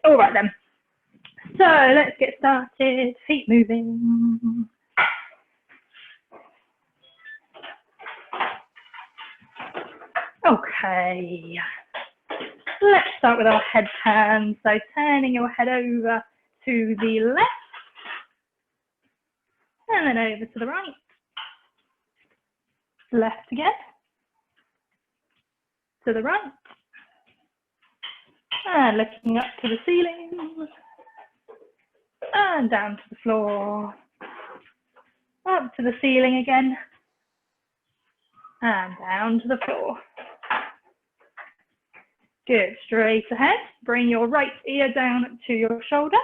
All right then. So let's get started. Feet moving. Okay. Let's start with our head turn. So turning your head over to the left and then over to the right. Left again. To the right. And looking up to the ceiling. And down to the floor. Up to the ceiling again. And down to the floor. Good, straight ahead. Bring your right ear down to your shoulder.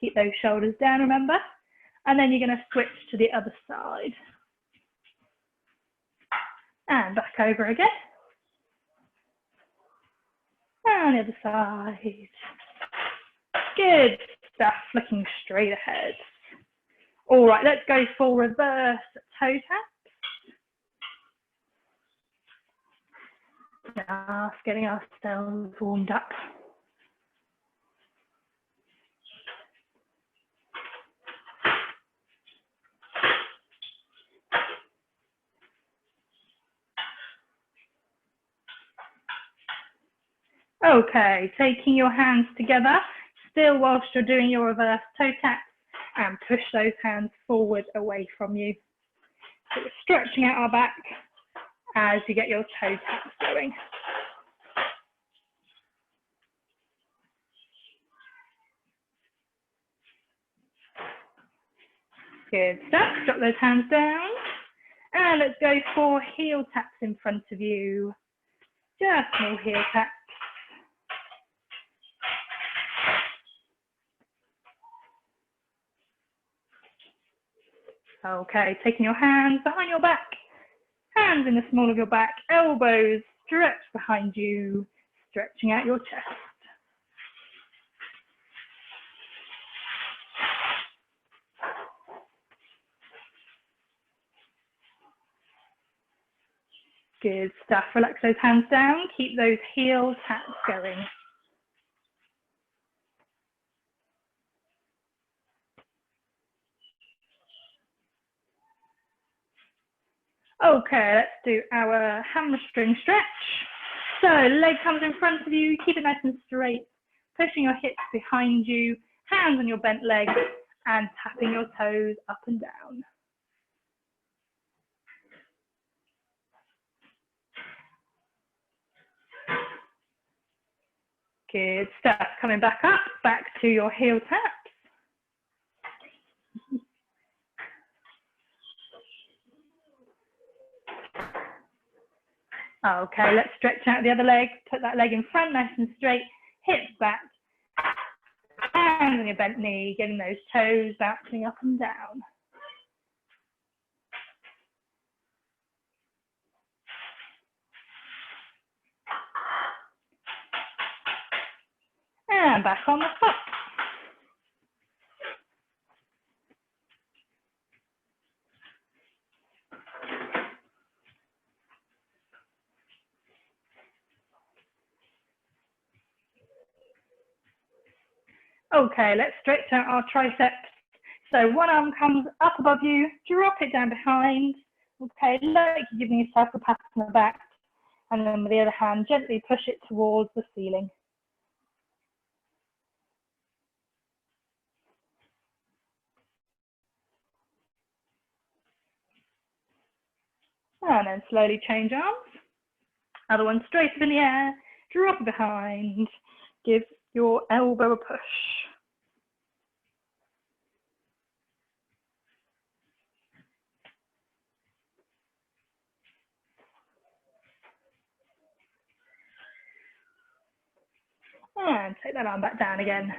Keep those shoulders down, remember. And then you're going to switch to the other side. And back over again. And the other side. Good stuff, looking straight ahead. All right, let's go for reverse toe tap. Just getting ourselves warmed up. Okay, taking your hands together, still whilst you're doing your reverse toe tap, and push those hands forward away from you. So we're stretching out our back as you get your toe taps going. Good stuff, drop those hands down. And let's go for heel taps in front of you. Just small heel taps. Okay, taking your hands behind your back, hands in the small of your back, elbows stretched behind you, stretching out your chest. Good stuff, relax those hands down, keep those heel taps going. Okay, let's do our hamstring stretch. So leg comes in front of you, keep it nice and straight, pushing your hips behind you, hands on your bent leg, and tapping your toes up and down. Good stuff, coming back up, back to your heel taps. Okay, let's stretch out the other leg, put that leg in front, nice and straight, hips back, hands on your bent knee, getting those toes bouncing up and down. And back on the foot. Okay, let's stretch out our triceps. So one arm comes up above you, drop it down behind. Okay, like you're giving yourself a pat on the back. And then with the other hand, gently push it towards the ceiling. And then slowly change arms. Other one straight up in the air, drop it behind. Give your elbow a push. And take that arm back down again.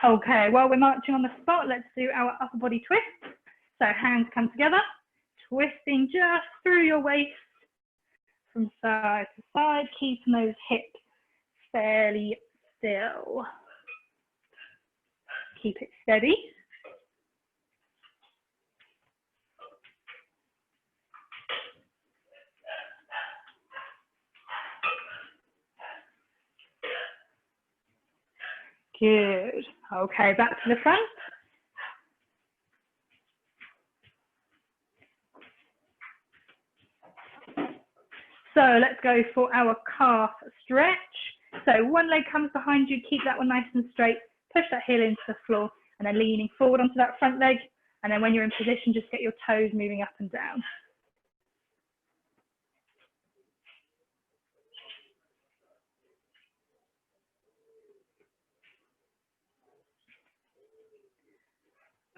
Okay, while we're marching on the spot, let's do our upper body twist. So hands come together, twisting just through your waist from side to side, keeping those hips fairly still. Keep it steady. Good. Okay, back to the front. So let's go for our calf stretch. So one leg comes behind you, keep that one nice and straight, push that heel into the floor, and then leaning forward onto that front leg. And then when you're in position, just get your toes moving up and down.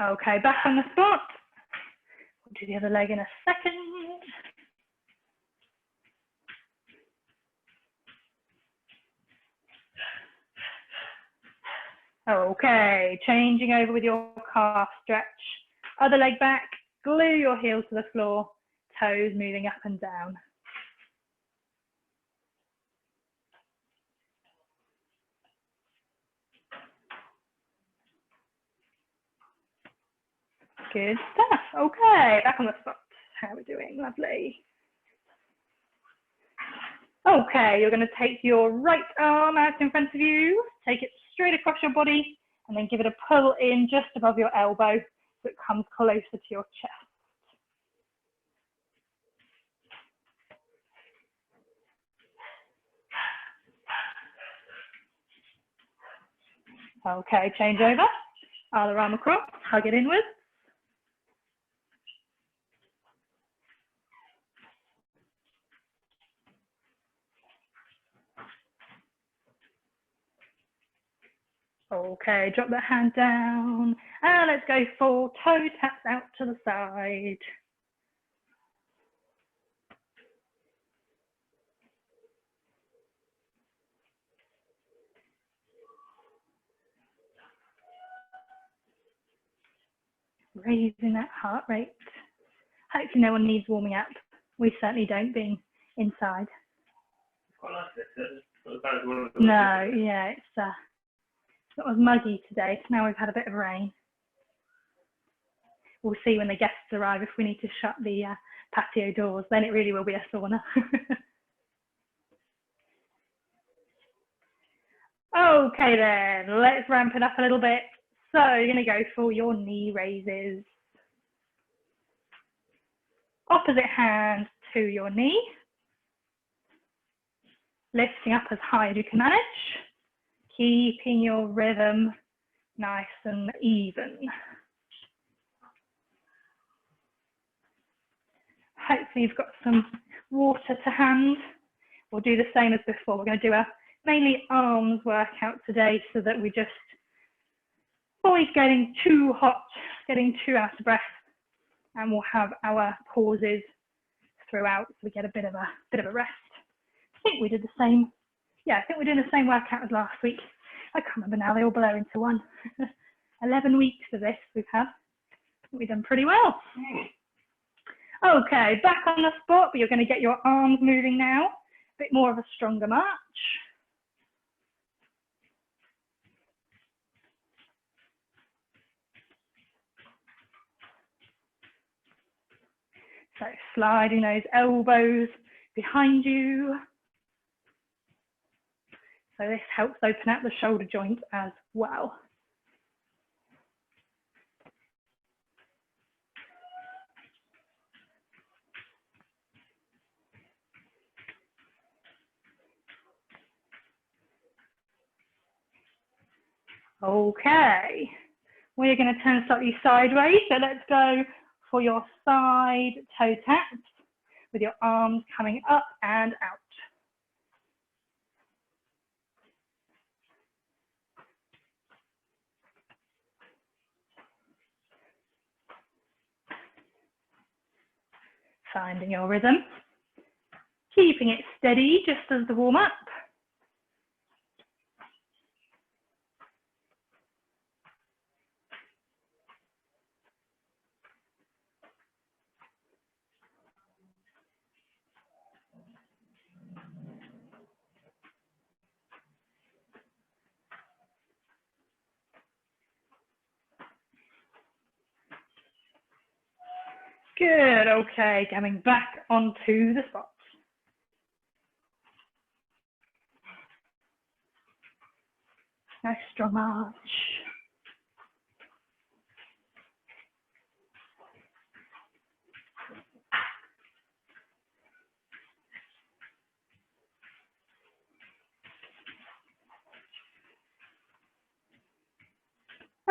Okay, back on the spot. We'll do the other leg in a second. Okay, changing over with your calf stretch. Other leg back, glue your heel to the floor, toes moving up and down. Good stuff. Okay, back on the spot. How are we doing? Lovely. Okay, you're going to take your right arm out in front of you, take it straight across your body, and then give it a pull in just above your elbow so it comes closer to your chest. Okay, change over. Other arm across, hug it inwards. Okay, drop that hand down. And let's go for toe taps out to the side. Raising that heart rate. Hopefully no one needs warming up. We certainly don't, being inside. No, yeah, it's not as muggy today. Now we've had a bit of rain. We'll see when the guests arrive if we need to shut the patio doors. Then it really will be a sauna. Okay then, let's ramp it up a little bit. So you're going to go for your knee raises. Opposite hand to your knee. Lifting up as high as you can manage. Keeping your rhythm nice and even. Hopefully you've got some water to hand. We'll do the same as before. We're going to do a mainly arms workout today so that we just avoid getting too hot, getting too out of breath, and we'll have our pauses throughout so we get a bit of a rest. I think we did the same. Yeah, I think we're doing the same workout as last week. I can't remember now, they all blur into one. 11 weeks of this we've had. We've done pretty well. Okay, back on the spot, but you're going to get your arms moving now. A bit more of a stronger march. So sliding those elbows behind you. So this helps open up the shoulder joint as well. Okay, we're going to turn slightly sideways. So let's go for your side toe taps with your arms coming up and out. Finding your rhythm, keeping it steady just as the warm up. Good, okay, coming back onto the spots. Nice strong march.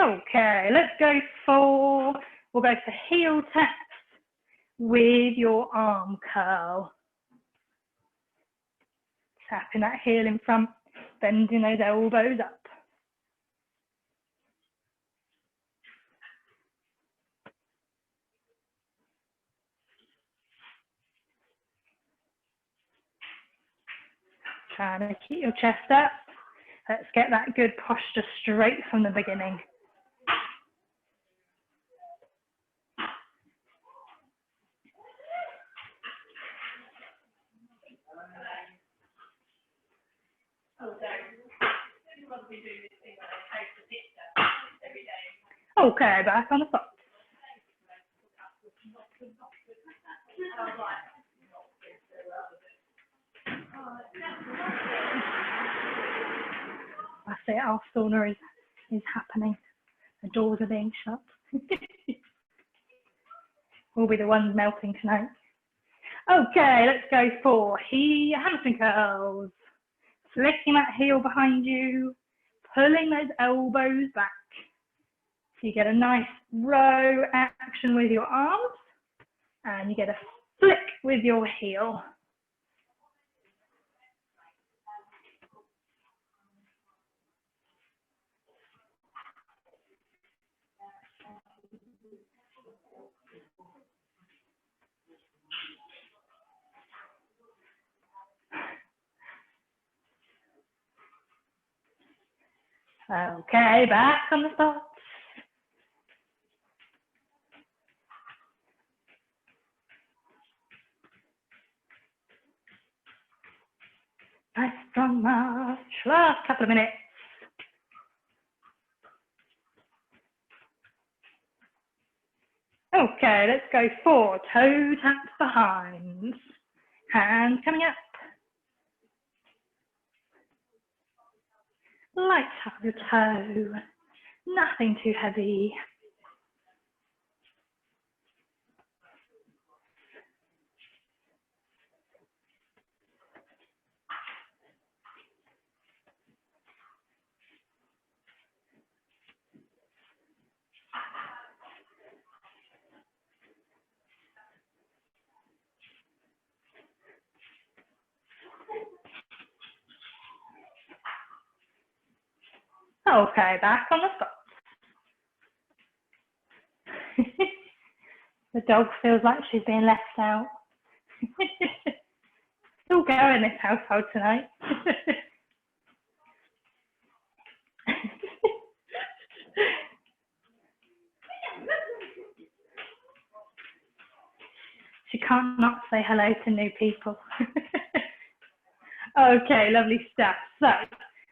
Okay, let's go for, we'll go for heel taps with your arm curl. Tapping that heel in front, bending those elbows up. Trying to keep your chest up. Let's get that good posture straight from the beginning. Okay, back on the spot. I say our sauna is happening. The doors are being shut. We'll be the ones melting tonight. Okay, let's go for hamstring curls. Flicking that heel behind you, pulling those elbows back. So you get a nice row action with your arms, and you get a flick with your heel. Okay, back on the spot. Nice strong march. Last couple of minutes. Okay, let's go for toe taps behind. Hands coming up. Light up your toe. Nothing too heavy. Okay, back on the spot. The dog feels like she's being left out. It's all go in this household tonight. She can't not say hello to new people. Okay, lovely stuff. So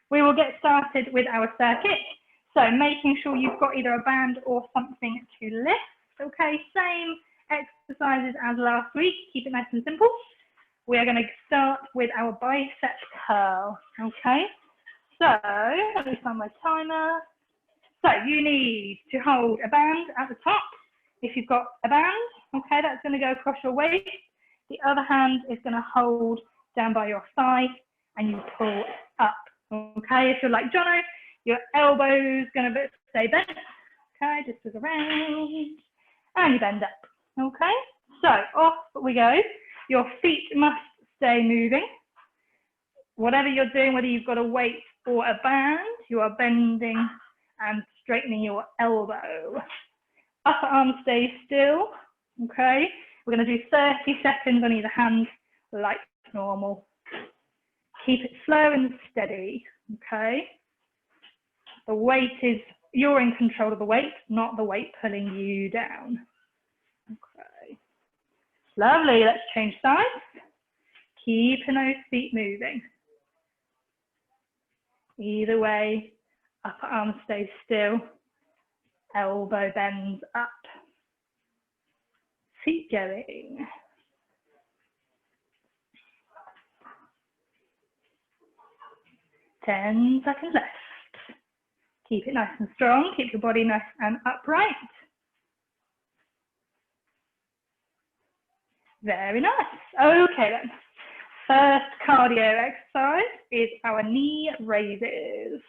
we will get started with our circuit. So making sure you've got either a band or something to lift. Okay, same exercises as last week. Keep it nice and simple. We are going to start with our bicep curl. Okay, so let me find my timer. So you need to hold a band at the top. If you've got a band, okay, that's going to go across your waist. The other hand is going to hold down by your thigh and you pull up. Okay, if you're like Jono, your elbow's going to stay bent. Okay, just look around and you bend up. Okay, so off we go. Your feet must stay moving. Whatever you're doing, whether you've got a weight or a band, you are bending and straightening your elbow. Upper arm stays still. Okay, we're going to do 30 seconds on either hand, like normal. Keep it slow and steady. Okay, the weight is, you're in control of the weight, not the weight pulling you down. Okay, lovely. Let's change sides. Keeping those feet moving. Either way, upper arm stays still, elbow bends up. Keep going. 10 seconds left. Keep it nice and strong. Keep your body nice and upright. Very nice. Okay then. First cardio exercise is our knee raises.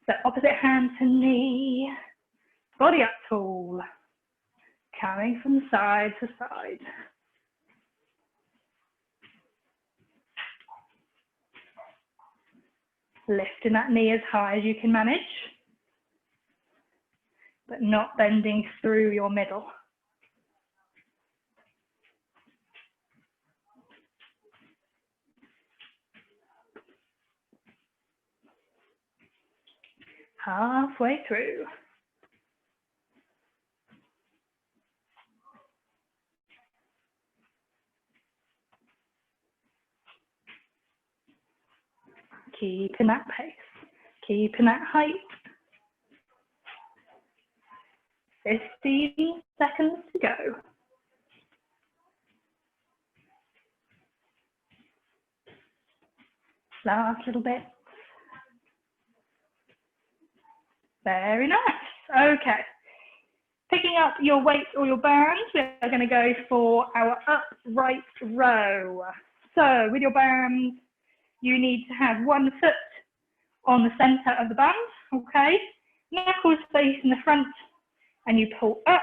So opposite hand to knee, body up tall, coming from side to side. Lifting that knee as high as you can manage, but not bending through your middle. Halfway through. Keeping that pace, keeping that height. 15 seconds to go. Last little bit. Very nice. Okay. Picking up your weight or your bands, we are going to go for our upright row. So with your bands, you need to have one foot on the center of the band, okay? Knuckles face in the front, and you pull up,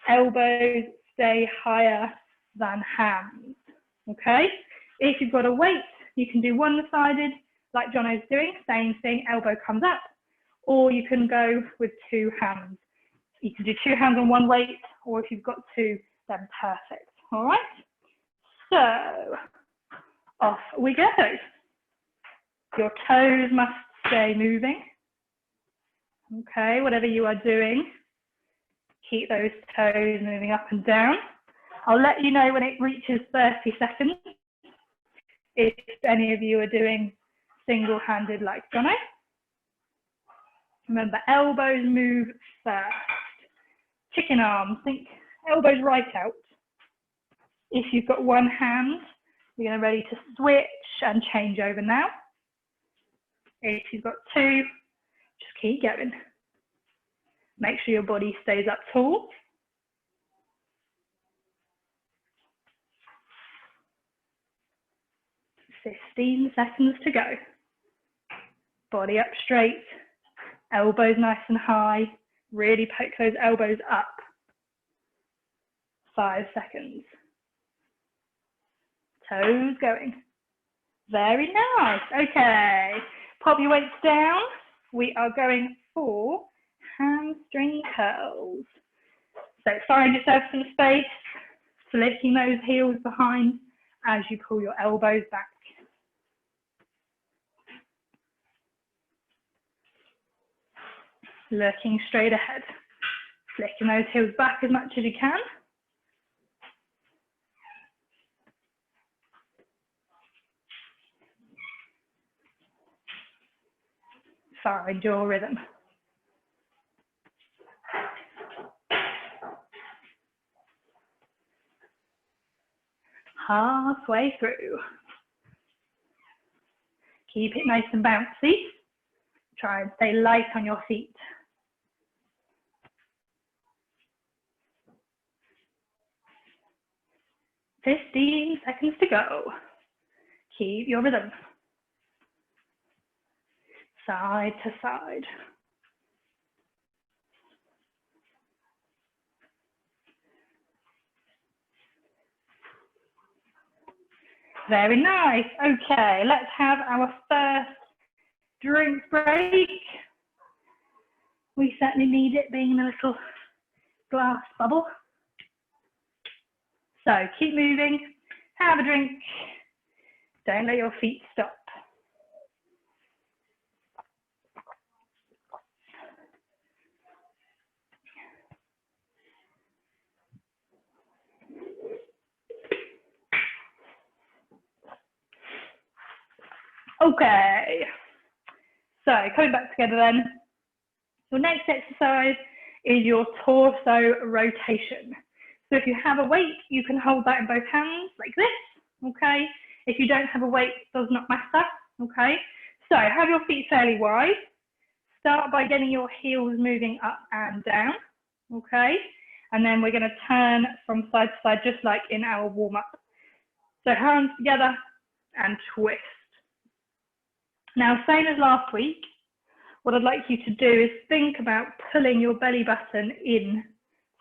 elbows stay higher than hands, okay? If you've got a weight, you can do one-sided, like Jono's doing, same thing, elbow comes up, or you can go with two hands. You can do two hands on one weight, or if you've got two, then perfect, all right? So, off we go. Your toes must stay moving. Okay, whatever you are doing, keep those toes moving up and down. I'll let you know when it reaches 30 seconds if any of you are doing single-handed like Jono. Remember, elbows move first. Chicken arms, think elbows right out. If you've got one hand, you're going to ready to switch and change over now. If you've got two, just keep going. Make sure your body stays up tall. "15 seconds to go. Body up straight, elbows nice and high. Really poke those elbows up. 5 seconds. Toes going. Very nice. Okay. Pop your weights down. We are going for hamstring curls. So find yourself some space, flicking those heels behind as you pull your elbows back. Looking straight ahead, flicking those heels back as much as you can. Find your rhythm. Halfway through. Keep it nice and bouncy. Try and stay light on your feet. 15 seconds to go. Keep your rhythm. Side to side. Very nice. Okay, let's have our first drink break. We certainly need it, being in a little glass bubble. So keep moving, have a drink, don't let your feet stop. Okay, so coming back together then, your next exercise is your torso rotation. So if you have a weight, you can hold that in both hands like this, okay? If you don't have a weight, it does not matter, okay? So have your feet fairly wide, start by getting your heels moving up and down, okay? And then we're going to turn from side to side, just like in our warm-up. So hands together and twist. Now, same as last week, what I'd like you to do is think about pulling your belly button in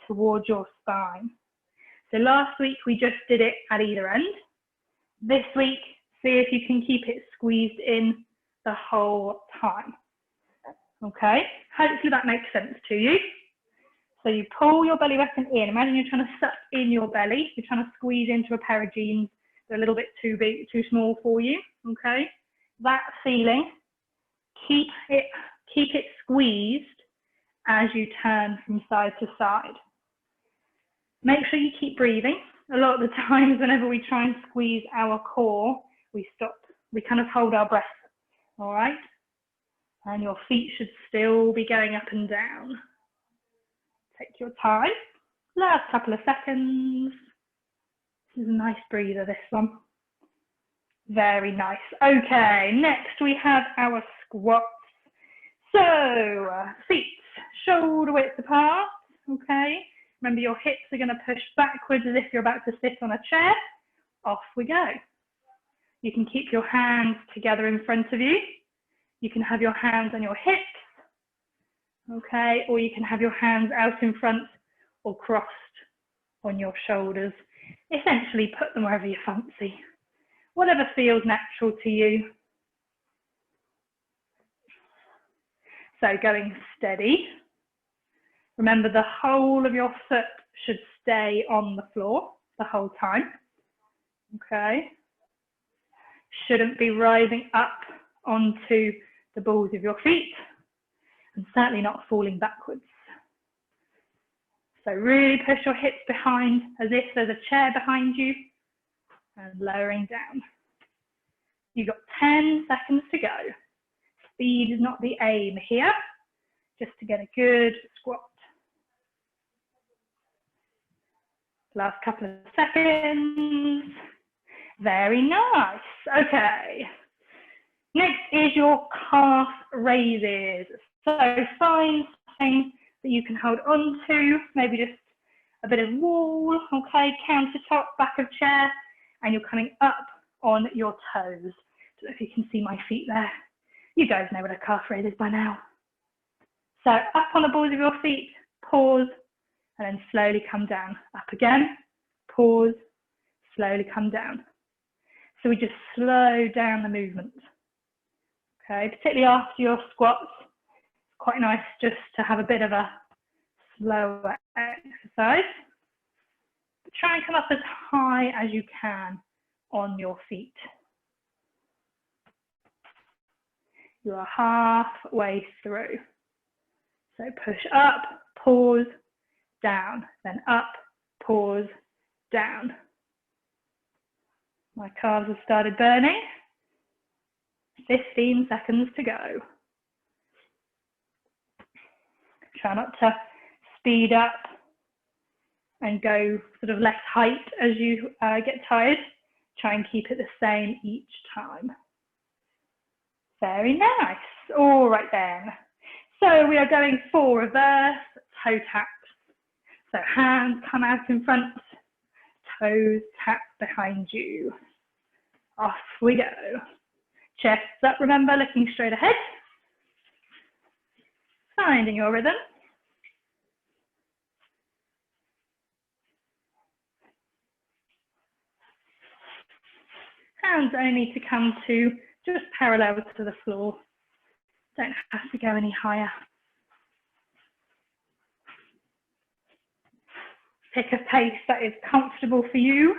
towards your spine. So last week we just did it at either end. This week, see if you can keep it squeezed in the whole time. Okay, hopefully that makes sense to you. So you pull your belly button in. Imagine you're trying to suck in your belly. You're trying to squeeze into a pair of jeans. They're a little bit too big, too small for you. Okay, that feeling, keep it squeezed as you turn from side to side. Make sure you keep breathing. A lot of the times whenever we try and squeeze our core, we stop. We kind of hold our breath, all right? And your feet should still be going up and down. Take your time. Last couple of seconds. This is a nice breather, this one. Very nice. Okay, next we have our squats. So, feet shoulder width apart, okay? Remember your hips are going to push backwards as if you're about to sit on a chair. Off we go. You can keep your hands together in front of you. You can have your hands on your hips, okay? Or you can have your hands out in front or crossed on your shoulders. Essentially put them wherever you fancy. Whatever feels natural to you. So going steady. Remember the whole of your foot should stay on the floor the whole time, okay? Shouldn't be rising up onto the balls of your feet and certainly not falling backwards. So really push your hips behind as if there's a chair behind you and lowering down. You've got 10 seconds to go. Speed is not the aim here, just to get a good squat. Last couple of seconds. Very nice. Okay. Next is your calf raises. So find something that you can hold on to, maybe just a bit of wall, okay, countertop, back of chair, and you're coming up on your toes. Don't know if you can see my feet there. You guys know what a calf raise is by now. So up on the balls of your feet, pause, and then slowly come down. Up again, pause, slowly come down. So we just slow down the movement. Okay, particularly after your squats, it's quite nice just to have a bit of a slower exercise. But try and come up as high as you can on your feet. You are halfway through. So push up, pause, down, then up, pause, down. My calves have started burning. 15 seconds to go. Try not to speed up and go sort of less height as you get tired. Try and keep it the same each time. Very nice. All right then. So we are going for reverse toe taps. So hands come out in front, toes tap behind you. Off we go. Chest up, remember, looking straight ahead. Finding your rhythm. Hands only to come to just parallel to the floor. Don't have to go any higher. Pick a pace that is comfortable for you.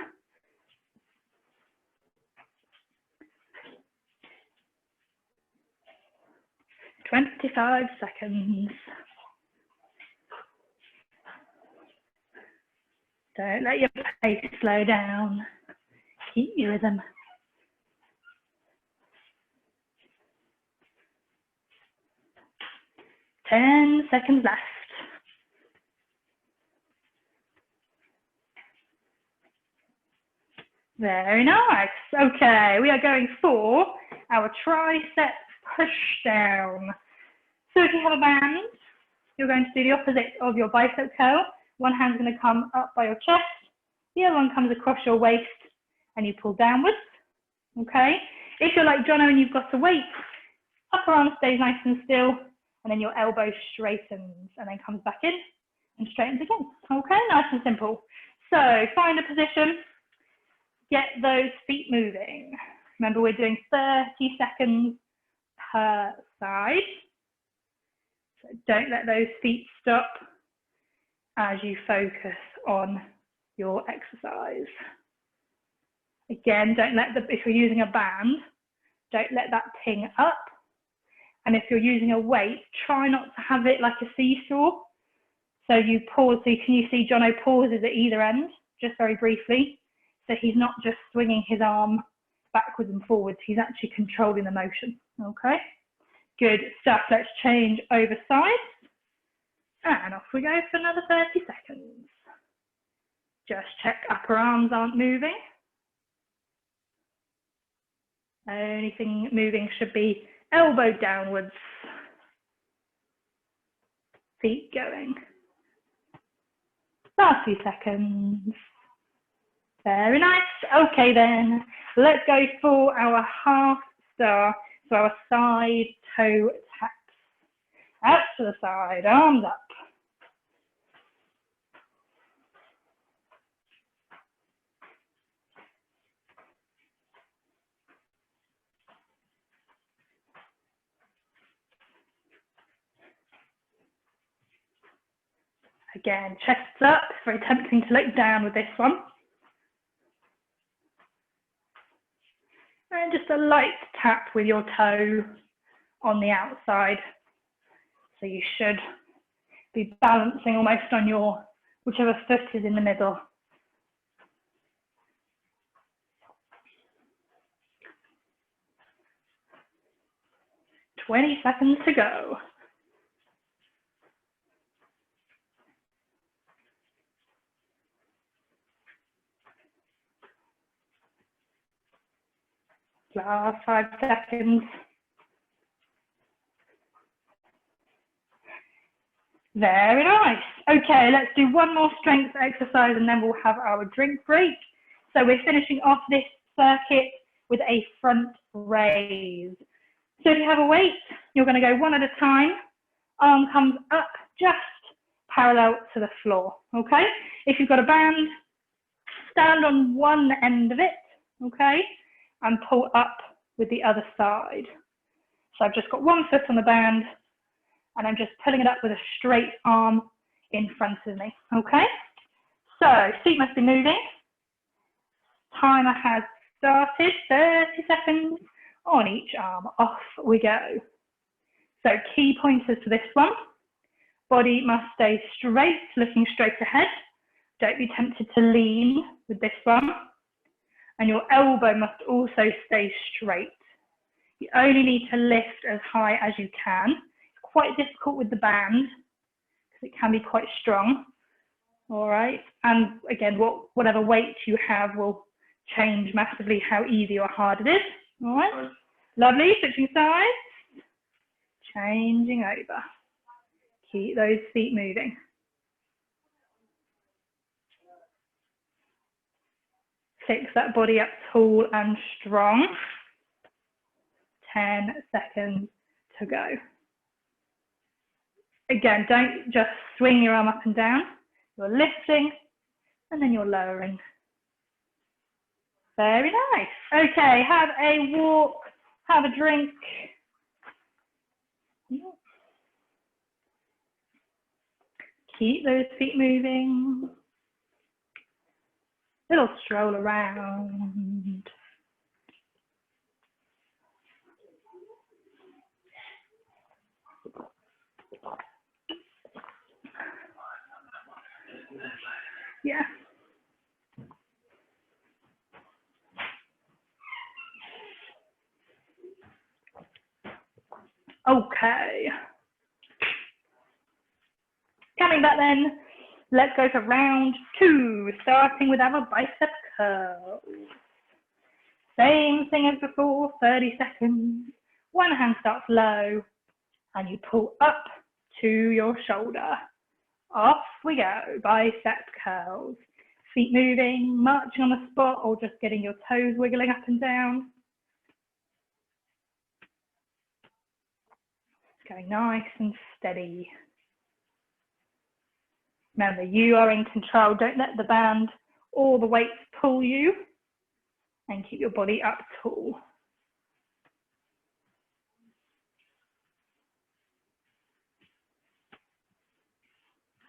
"25 seconds. Don't let your pace slow down. Keep your rhythm. "10 seconds left. Very nice. Okay, we are going for our tricep push down. So if you have a band, you're going to do the opposite of your bicep curl. One hand's going to come up by your chest, the other one comes across your waist, and you pull downwards, okay? If you're like Jono and you've got a weight, upper arm stays nice and still, and then your elbow straightens and then comes back in and straightens again, okay? Nice and simple. So find a position, get those feet moving. Remember, we're doing 30 seconds per side. So don't let those feet stop as you focus on your exercise. Again, don't let if you're using a band, don't let that ping up. And if you're using a weight, try not to have it like a seesaw. So you pause, so can you see Jono pauses at either end, just very briefly. So he's not just swinging his arm backwards and forwards, he's actually controlling the motion, okay? Good stuff, let's change over sides. And off we go for another 30 seconds. Just check upper arms aren't moving. Only thing moving should be elbow downwards. Feet going. Last few seconds. Very nice. Okay then, let's go for our half star. So our side toe taps. Out to the side, arms up. Again, chests up. It's very tempting to look down with this one. And just a light tap with your toe on the outside. So you should be balancing almost on your, whichever foot is in the middle. "20 seconds to go." Last 5 seconds. Very nice. Okay, let's do one more strength exercise and then we'll have our drink break. So we're finishing off this circuit with a front raise. So if you have a weight, you're going to go one at a time. Arm comes up just parallel to the floor, okay? If you've got a band, stand on one end of it, okay? And pull up with the other side. So I've just got one foot on the band and I'm just pulling it up with a straight arm in front of me, okay? So feet must be moving. Timer has started, 30 seconds on each arm, off we go. So key pointers for this one. Body must stay straight, looking straight ahead. Don't be tempted to lean with this one. And your elbow must also stay straight. You only need to lift as high as you can. It's quite difficult with the band because it can be quite strong. All right. And again, whatever weight you have will change massively how easy or hard it is. All right. Lovely. Switching sides. Changing over. Keep those feet moving. Fix that body up tall and strong. 10 seconds to go. Again, don't just swing your arm up and down. You're lifting and then you're lowering. Very nice. Okay, have a walk, have a drink. Keep those feet moving. Little stroll around. Yeah. Okay. Coming back then, let's go to round 2, starting with our bicep curls. Same thing as before, 30 seconds. One hand starts low and you pull up to your shoulder. Off we go, bicep curls. Feet moving, marching on the spot, or just getting your toes wiggling up and down. Going nice and steady. Remember, you are in control. Don't let the band or the weights pull you, and keep your body up tall.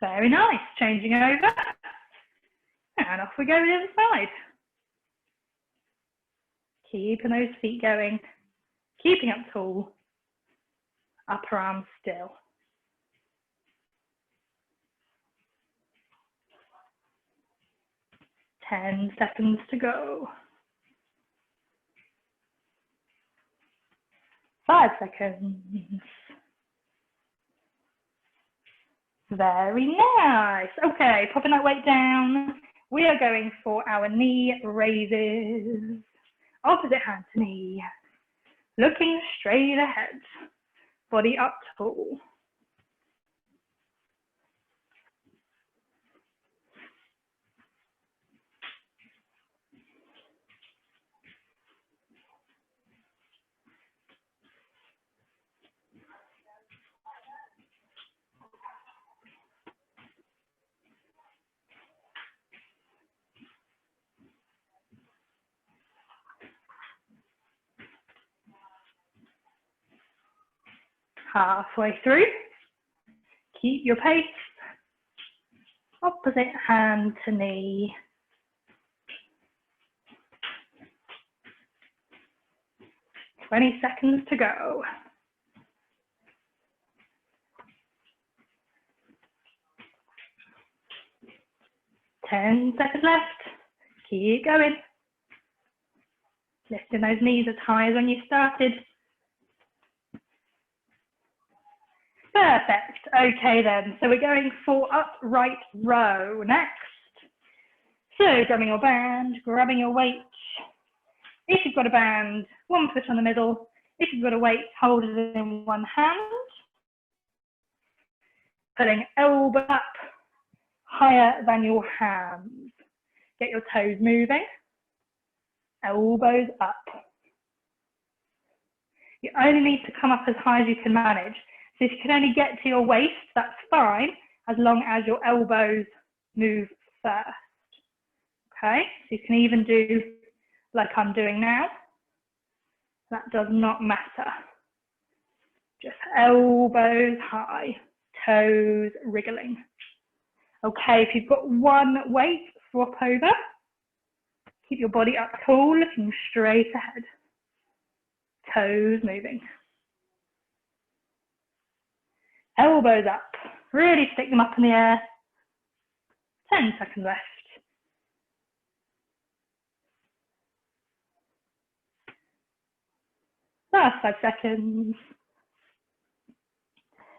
Very nice. Changing over. And off we go to the other side. Keeping those feet going. Keeping up tall. Upper arms still. Ten seconds to go. 5 seconds. Very nice. Okay, popping that weight down. We are going for our knee raises. Opposite hand to knee. Looking straight ahead. Body up tall. Halfway through, keep your pace, opposite hand to knee. Twenty seconds to go. Ten seconds left, keep going. Lifting those knees as high as when you started. Perfect. Okay then, so we're going for upright row next. So grabbing your band, grabbing your weight. If you've got a band, one foot on the middle. If you've got a weight, hold it in one hand. Pulling elbow up higher than your hands. Get your toes moving. Elbows up. You only need to come up as high as you can manage. So if you can only get to your waist, that's fine, as long as your elbows move first. Okay, so you can even do like I'm doing now. That does not matter. Just elbows high, toes wriggling. Okay, if you've got one weight, swap over. Keep your body up tall, looking straight ahead. Toes moving. Elbows up. Really stick them up in the air. 10 seconds left. Last 5 seconds.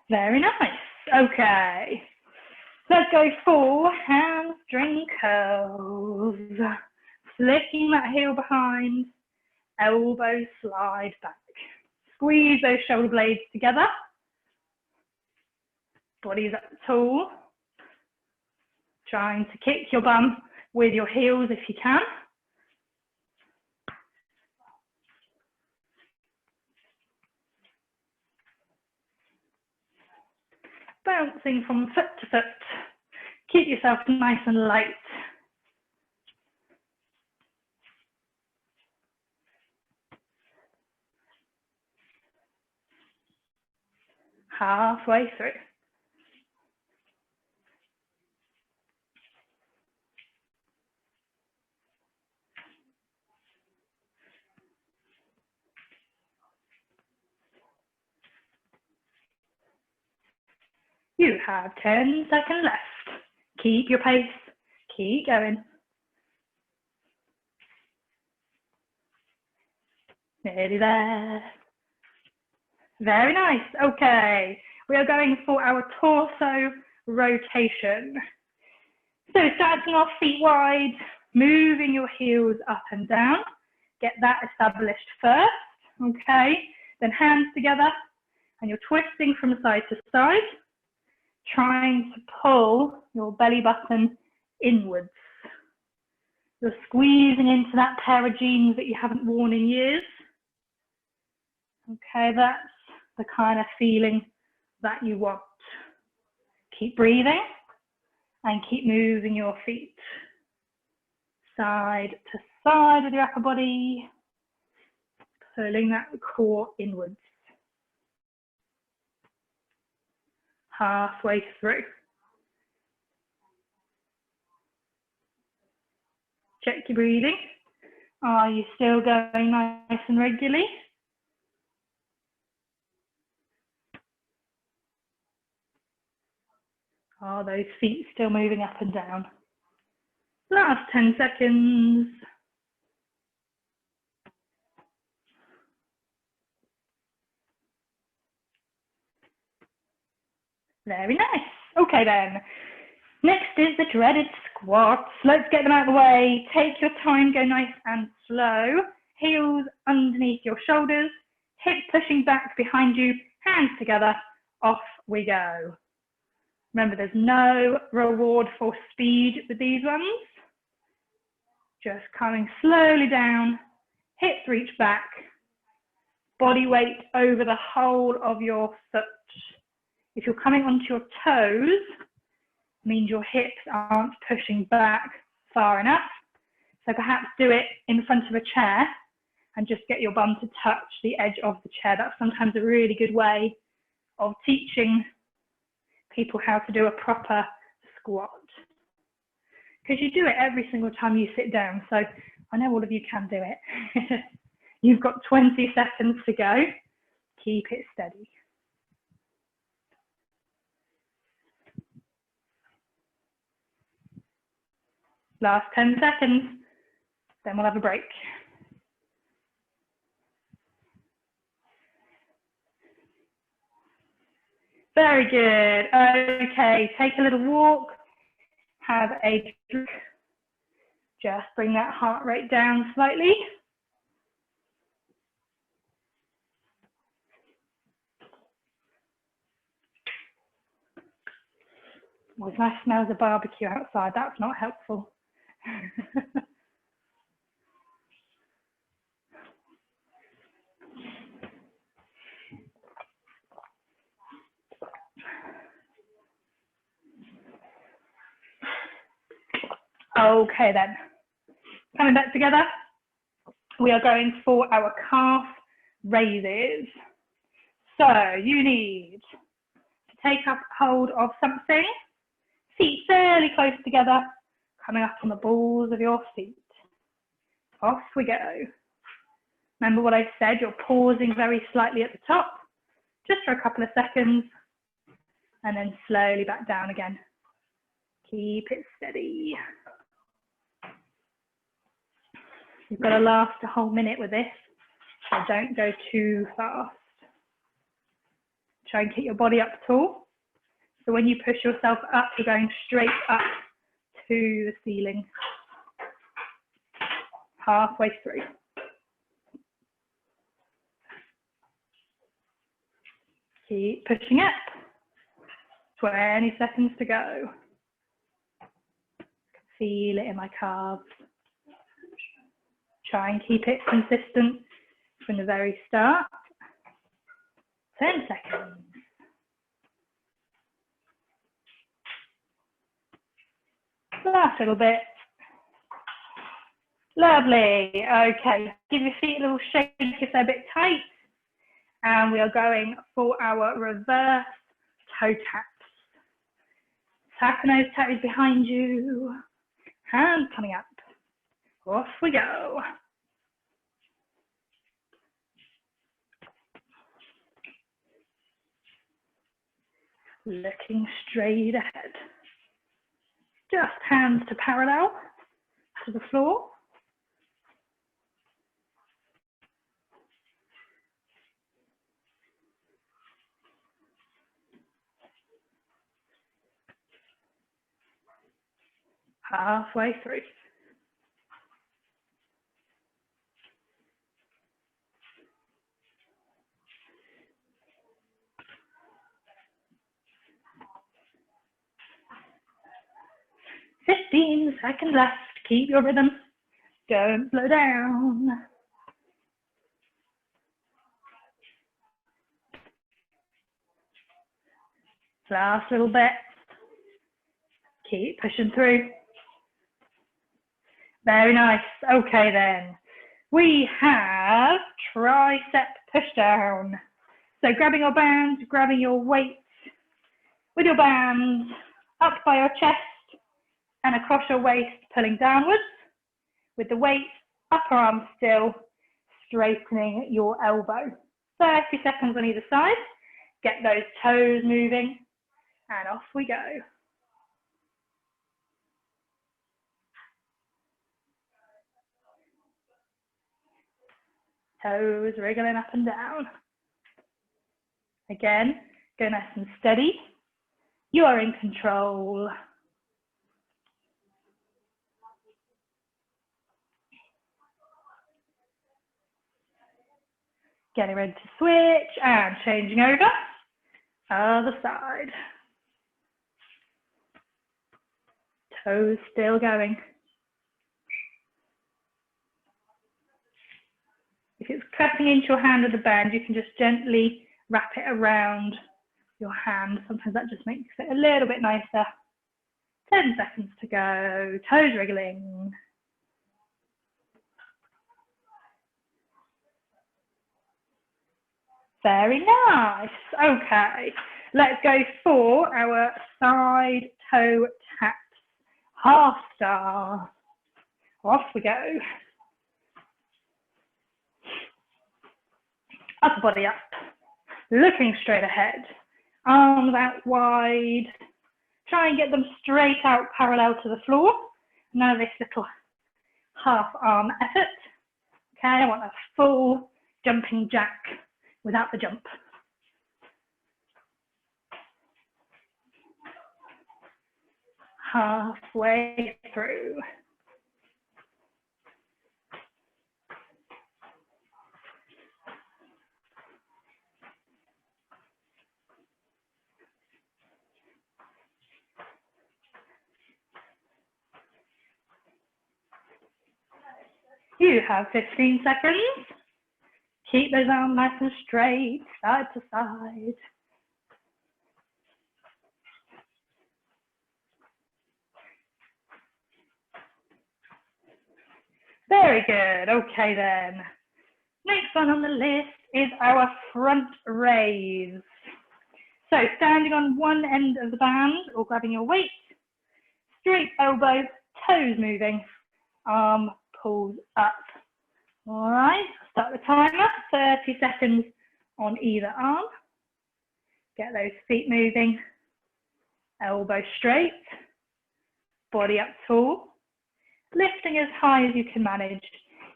Very nice. Okay. Let's go for hamstring curls. Flicking that heel behind. Elbows slide back. Squeeze those shoulder blades together. Body's up tall. Trying to kick your bum with your heels if you can. Bouncing from foot to foot. Keep yourself nice and light. Halfway through. You have 10 seconds left. Keep your pace. Keep going. Nearly there. Very nice. Okay. We are going for our torso rotation. So starting off feet wide, moving your heels up and down. Get that established first. Okay. Then hands together. And you're twisting from side to side, trying to pull your belly button inwards. You're squeezing into that pair of jeans that you haven't worn in years. Okay, that's the kind of feeling that you want. Keep breathing and keep moving your feet side to side with your upper body, pulling that core inwards. Halfway through. Check your breathing. Are you still going nice and regularly? Are those feet still moving up and down? Last 10 seconds. Very nice. Okay then. Next is the dreaded squats. Let's get them out of the way. Take your time, go nice and slow. Heels underneath your shoulders, hips pushing back behind you, hands together. Off we go. Remember, there's no reward for speed with these ones. Just coming slowly down, hips reach back, body weight over the whole of your foot. If you're coming onto your toes, it means your hips aren't pushing back far enough. So perhaps do it in front of a chair and just get your bum to touch the edge of the chair. That's sometimes a really good way of teaching people how to do a proper squat. Because you do it every single time you sit down. So I know all of you can do it. You've got 20 seconds to go. Keep it steady. Last 10 seconds, then we'll have a break. Very good. Okay, take a little walk, have a drink. Just bring that heart rate down slightly. Well, there's nice smells of barbecue outside. That's not helpful. Okay then, coming back together, we are going for our calf raises. So you need to take up hold of something, feet fairly close together, coming up on the balls of your feet. Off we go. Remember what I said, you're pausing very slightly at the top, just for a couple of seconds, and then slowly back down again. Keep it steady. You've got to last a whole minute with this, so don't go too fast. Try and keep your body up tall. So when you push yourself up, you're going straight up to the ceiling. Halfway through. Keep pushing up. 20 seconds to go. Feel it in my calves. Try and keep it consistent from the very start. 10 seconds. Last little bit. Lovely. Okay, give your feet a little shake if they're a bit tight. And we are going for our reverse toe taps. Tapping those toes behind you. Hands coming up. Off we go. Looking straight ahead. Just hands to parallel to the floor. Halfway through. 15 seconds left. Keep your rhythm. Don't slow down. Last little bit. Keep pushing through. Very nice. Okay then. We have tricep push down. So grabbing your bands, grabbing your weights with your bands up by your chest and across your waist, pulling downwards with the weight, upper arm still, straightening your elbow. 30 seconds on either side. Get those toes moving and off we go. Toes wriggling up and down. Again, go nice and steady. You are in control. Getting ready to switch and changing over. Other side. Toes still going. If it's cutting into your hand with the band, you can just gently wrap it around your hand. Sometimes that just makes it a little bit nicer. 10 seconds to go. Toes wriggling. Very nice. Okay, let's go for our side toe taps. Half star. Off we go. Upper body up. Looking straight ahead. Arms out wide. Try and get them straight out parallel to the floor. None of this little half arm effort. Okay, I want a full jumping jack without the jump. Halfway through. You have 15 seconds. Keep those arms nice and straight, side to side. Very good. Okay then. Next one on the list is our front raise. So standing on one end of the band or grabbing your weight, straight elbow, toes moving, arm pulls up. All right, start the timer, 30 seconds on either arm. Get those feet moving, elbow straight, body up tall, lifting as high as you can manage.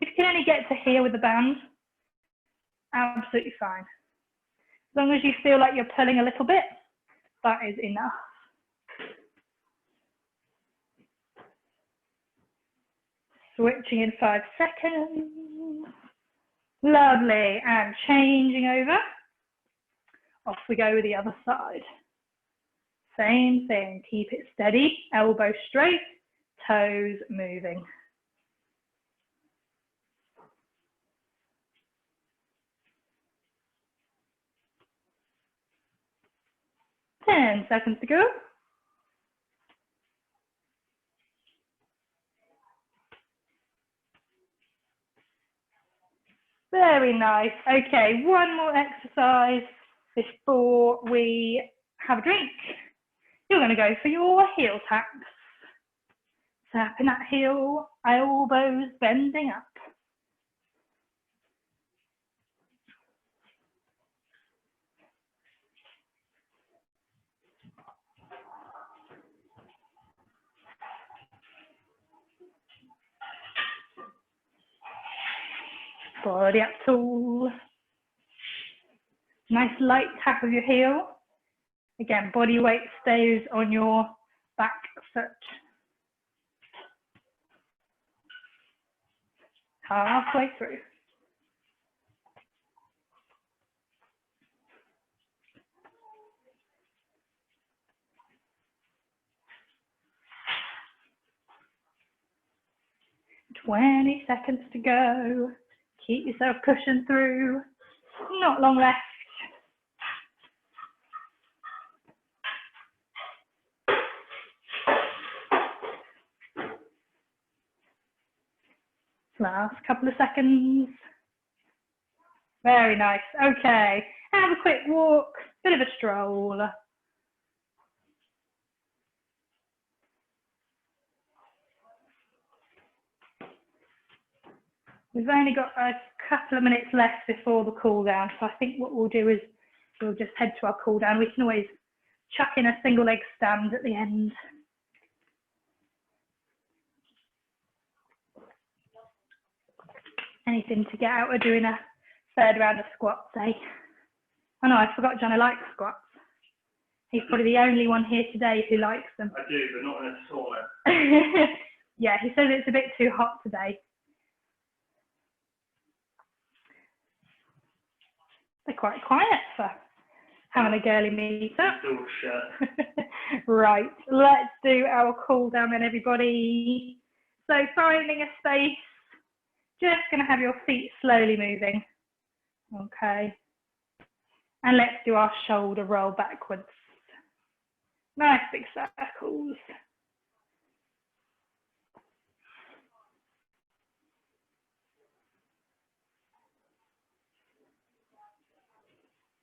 If you can only get to here with the band, absolutely fine. As long as you feel like you're pulling a little bit, that is enough. Switching in 5 seconds. Lovely, and changing over. Off we go with the other side. Same thing, keep it steady, elbow straight, toes moving. Ten seconds to go. Very nice. Okay, one more exercise before we have a drink. You're going to go for your heel taps. Tapping that heel, elbows bending up. Body up tall. Nice light tap of your heel. Again, body weight stays on your back foot. Halfway through. 20 seconds to go. Keep yourself pushing through. Not long left. Last couple of seconds. Very nice. Okay, have a quick walk, bit of a stroll. We've only got a couple of minutes left before the cool down, so I think what we'll do is we'll just head to our cool down. We can always chuck in a single leg stand at the end. Anything to get out of doing a third round of squats, eh? Oh no, I forgot Johnny likes squats. He's probably the only one here today who likes them. I do, but not in a sauna. Yeah, he says it's a bit too hot today. They're quite quiet for having a girly meet-up. It's all shut. Right, let's do our cool down then, everybody. So finding a space, just going to have your feet slowly moving. Okay. And let's do our shoulder roll backwards. Nice big circles.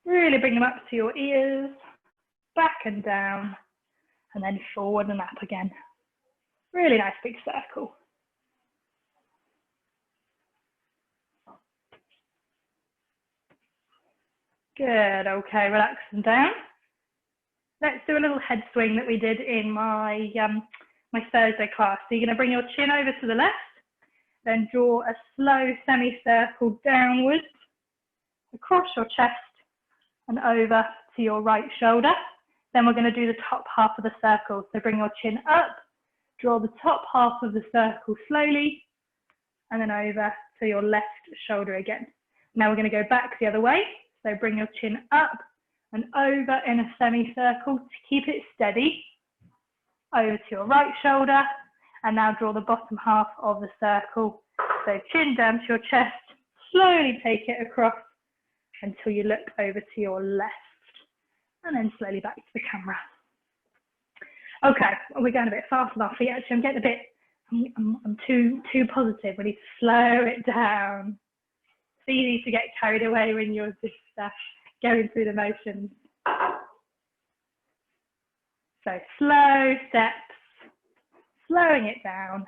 Really bring them up to your ears, back and down, and then forward and up again. Really nice big circle. Good, okay, relax them down. Let's do a little head swing that we did in my, my Thursday class. So you're going to bring your chin over to the left, then draw a slow semicircle downwards, across your chest and over to your right shoulder. Then we're going to do the top half of the circle. So bring your chin up, draw the top half of the circle slowly, and then over to your left shoulder again. Now we're going to go back the other way. So bring your chin up and over in a semicircle to keep it steady. Over to your right shoulder, and now draw the bottom half of the circle. So chin down to your chest, slowly take it across until you look over to your left, and then slowly back to the camera. Okay, well, we're going a bit fast with our feet. Actually, I'm getting a bit, I'm too positive. We need to slow it down. It's easy to get carried away when you're just going through the motions. So slow steps, slowing it down.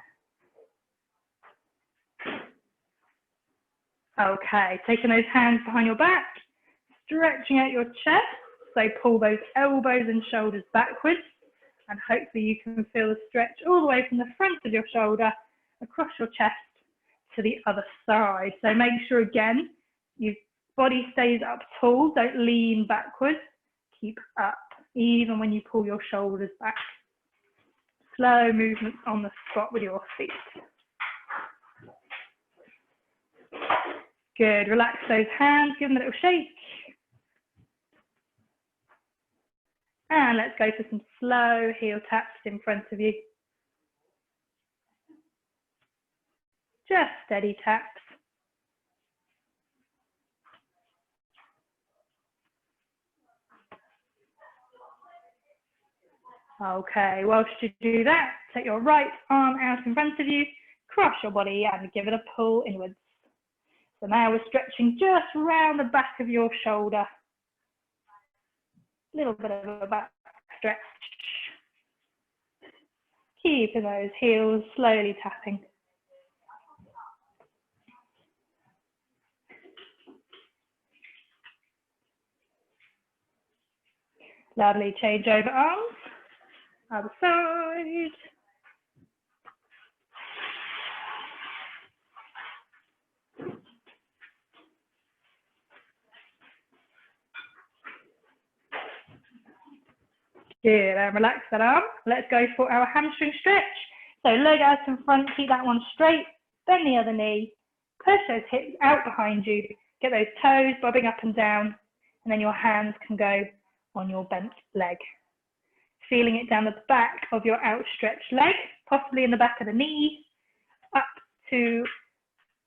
Okay, taking those hands behind your back, stretching out your chest. So pull those elbows and shoulders backwards, and hopefully you can feel the stretch all the way from the front of your shoulder across your chest to the other side. So make sure again, your body stays up tall, don't lean backwards, keep up, even when you pull your shoulders back. Slow movement on the spot with your feet. Good, relax those hands, give them a little shake. And let's go for some slow heel taps in front of you. Just steady taps. Okay, whilst you do that, take your right arm out in front of you, cross your body and give it a pull inwards. So now we're stretching just around the back of your shoulder. A little bit of a back stretch. Keeping those heels slowly tapping. Lovely, change over arms. Other side. Good, and relax that arm. Let's go for our hamstring stretch. So leg out in front, keep that one straight, bend the other knee, push those hips out behind you, get those toes bobbing up and down, and then your hands can go on your bent leg. Feeling it down the back of your outstretched leg, possibly in the back of the knee, up to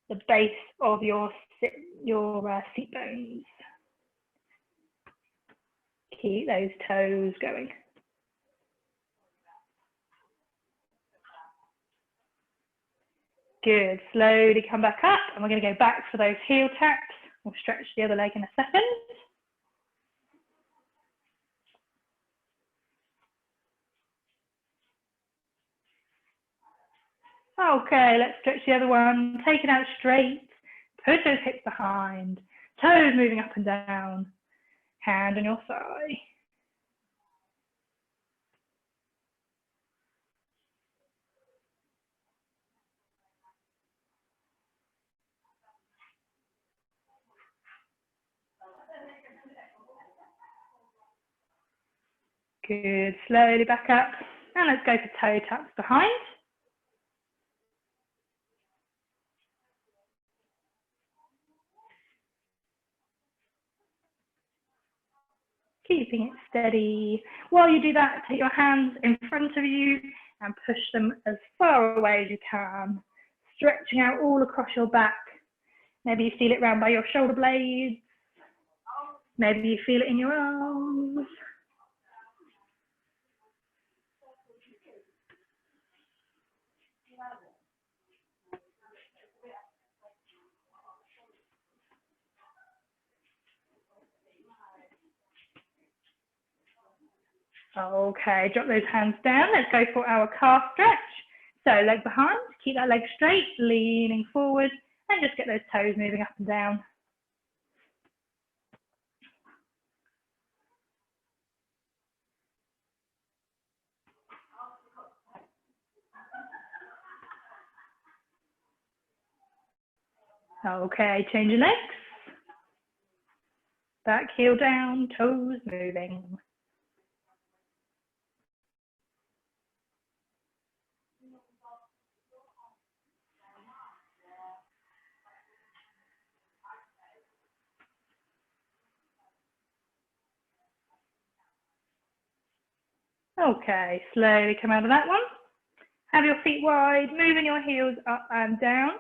the base of your seat bones. Keep those toes going. Good. Slowly come back up, and we're going to go back for those heel taps. We'll stretch the other leg in a second. Okay, let's stretch the other one. Take it out straight. Push those hips behind. Toes moving up and down. Hand on your thigh. Good. Slowly back up. And let's go for toe taps behind. Keeping it steady. While you do that, take your hands in front of you and push them as far away as you can. Stretching out all across your back. Maybe you feel it round by your shoulder blades. Maybe you feel it in your arms. Okay, drop those hands down. Let's go for our calf stretch. So leg behind, keep that leg straight, leaning forward, and just get those toes moving up and down. Okay, change your legs. Back heel down, toes moving. Okay, slowly come out of that one. Have your feet wide, moving your heels up and down.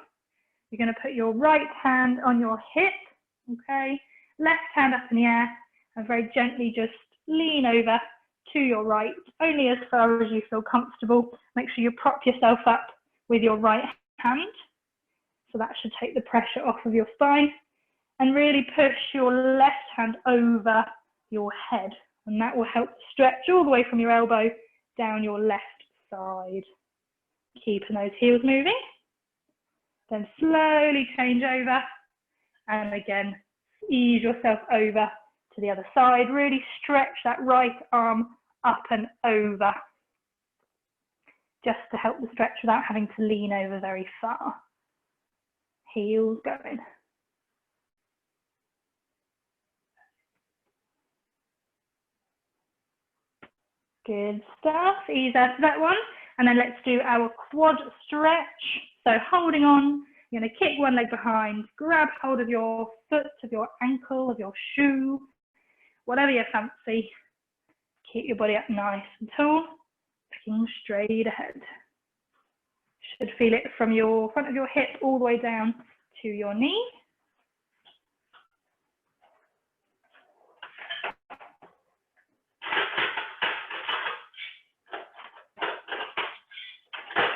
You're going to put your right hand on your hip, okay? Left hand up in the air, and very gently just lean over to your right, only as far as you feel comfortable. Make sure you prop yourself up with your right hand. So that should take the pressure off of your spine. And really push your left hand over your head. And that will help stretch all the way from your elbow down your left side. Keeping those heels moving. Then slowly change over. And again, ease yourself over to the other side. Really stretch that right arm up and over. Just to help the stretch without having to lean over very far. Heels going. Good stuff. Ease out of that one. And then let's do our quad stretch. So holding on, you're going to kick one leg behind, grab hold of your foot, of your ankle, of your shoe, whatever you fancy. Keep your body up nice and tall, looking straight ahead. Should feel it from your front of your hip all the way down to your knee.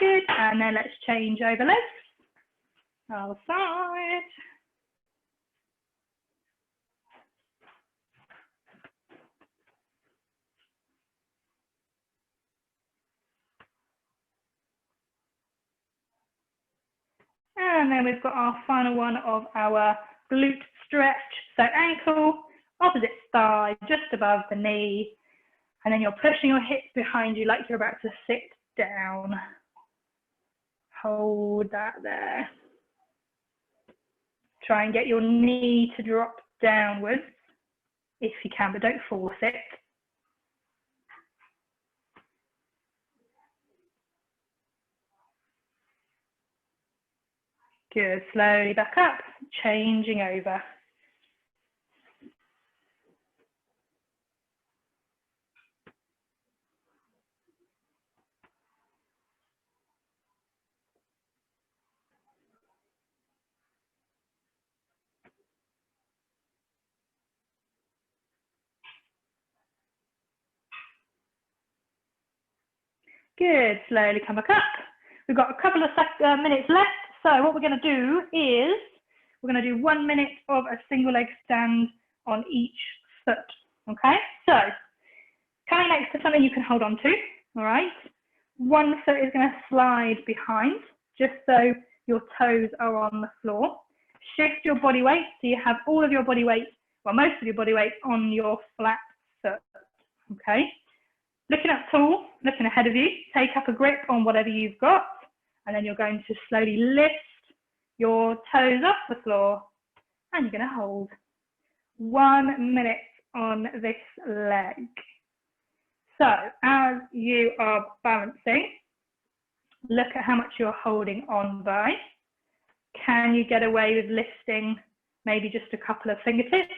Good, and then let's change over legs. Other side. And then we've got our final one of our glute stretch. So ankle, opposite thigh, just above the knee. And then you're pushing your hips behind you like you're about to sit down. Hold that there. Try and get your knee to drop downwards if you can, but don't force it. Good, slowly back up, changing over. Good, slowly come back up. We've got a couple of minutes left. So what we're going to do is we're going to do 1 minute of a single leg stand on each foot. Okay, so coming next to something you can hold on to. All right, one foot is going to slide behind just so your toes are on the floor. Shift your body weight so you have all of your body weight, well, most of your body weight on your flat foot. Okay, looking up tall, looking ahead of you, take up a grip on whatever you've got, and then you're going to slowly lift your toes off the floor, and you're going to hold 1 minute on this leg. So as you are balancing, look at how much you're holding on by. Can you get away with lifting maybe just a couple of fingertips?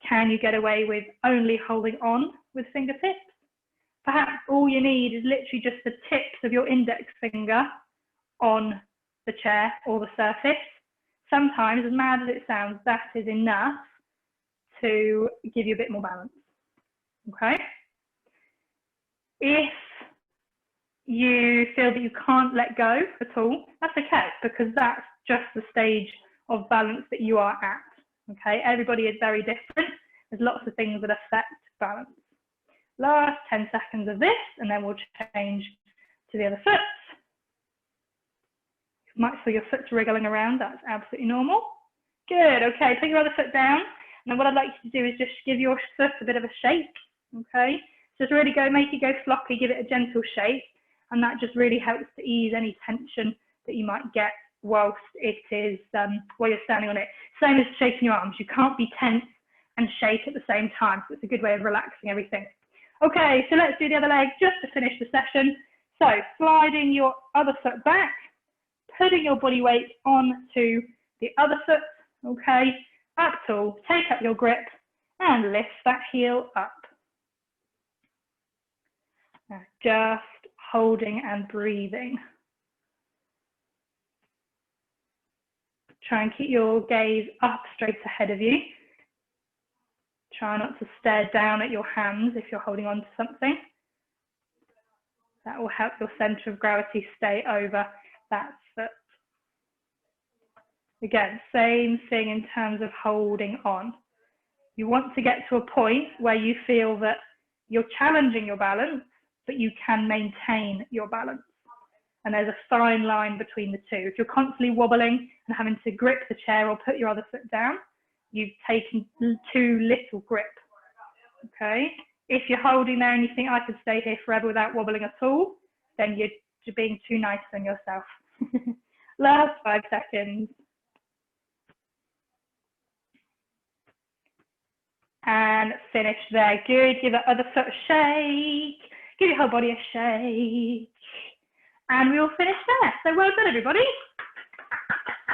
Can you get away with only holding on with fingertips? Perhaps all you need is literally just the tips of your index finger on the chair or the surface. Sometimes, as mad as it sounds, that is enough to give you a bit more balance. Okay? If you feel that you can't let go at all, that's okay, because that's just the stage of balance that you are at. Okay? Everybody is very different. There's lots of things that affect balance. Last 10 seconds of this, and then we'll change to the other foot. You might feel your foot's wriggling around. That's absolutely normal. Good. Okay, put your other foot down. And then what I'd like you to do is just give your foot a bit of a shake. Okay, just really make it go floppy, give it a gentle shake, and that just really helps to ease any tension that you might get whilst it is while you're standing on it. Same as shaking your arms. You can't be tense and shake at the same time. So it's a good way of relaxing everything. Okay, so let's do the other leg just to finish the session. So sliding your other foot back, putting your body weight onto the other foot, okay, up tall, take up your grip and lift that heel up. Now just holding and breathing. Try and keep your gaze up straight ahead of you. Try not to stare down at your hands if you're holding on to something. That will help your center of gravity stay over that foot. Again, same thing in terms of holding on. You want to get to a point where you feel that you're challenging your balance, but you can maintain your balance. And there's a fine line between the two. If you're constantly wobbling and having to grip the chair or put your other foot down, you've taken too little grip, okay? If you're holding there and you think, I could stay here forever without wobbling at all, then you're being too nice on yourself. Last 5 seconds. And finish there. Good. Give that other foot a shake. Give your whole body a shake. And we will finish there. So well done, everybody.